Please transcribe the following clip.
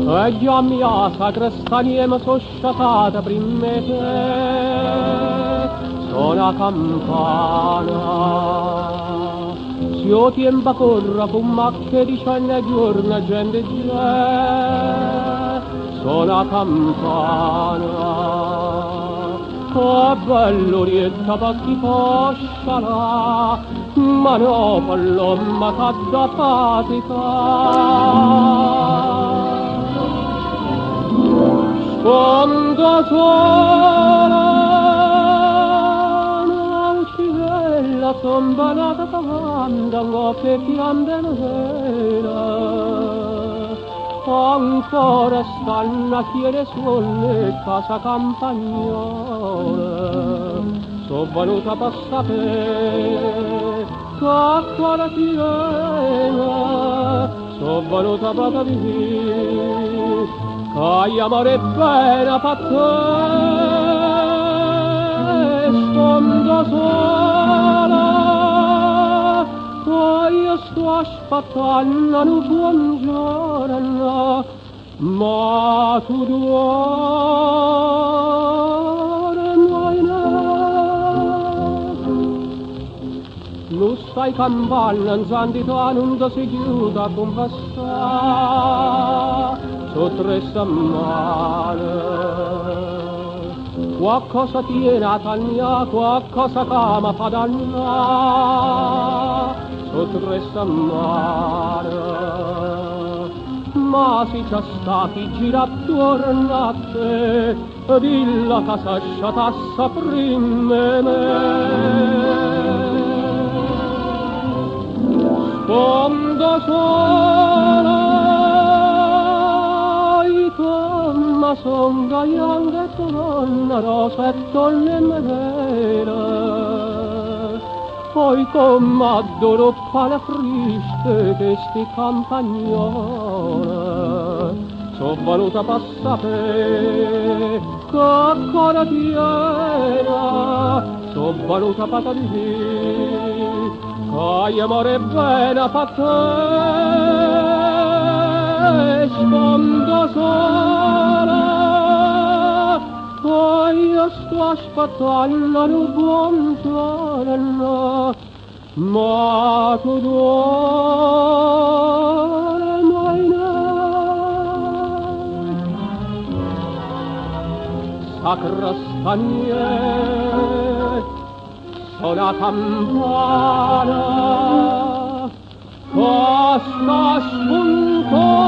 e già mia sacra staniema so sciatata prima te, suona campana. Si io tempo corra con macchie di cenne giorno gente già, suona campana. Oh bello rietta pacchi posciala, ma no pallomma cadda patica. Sponda sola, un'uccivella tombalata paganda, ngoppe piande sera. Ancora stanno a chiedere sulle casa campagnola, so venuta a sapere che ancora tiene, so venuta a vedere che amore bene per te, sponda sola. Io sto aspettando un buongiorno, ma tu dormi non stai campando, non senti tu non si chiude a conversare, sono 3 settimane. Qualcosa tiene a taglia, qualcosa che mi fa dannare, sono 3 settimane. Ma si già sta chi gira attorno a te, dilla che si sciatassa prima me. Sponda sola, ma son gaianga e donna rosa e tonne vera. Poi come adoro la friste che sti campagnola, so venuta a sapere che ancora tiena, so venuta a dire che amore bene per te, sponda sola. Poi io sto aspettando un buongiorno, ma tu dormi sacra staniera, suona campana, costa spunto.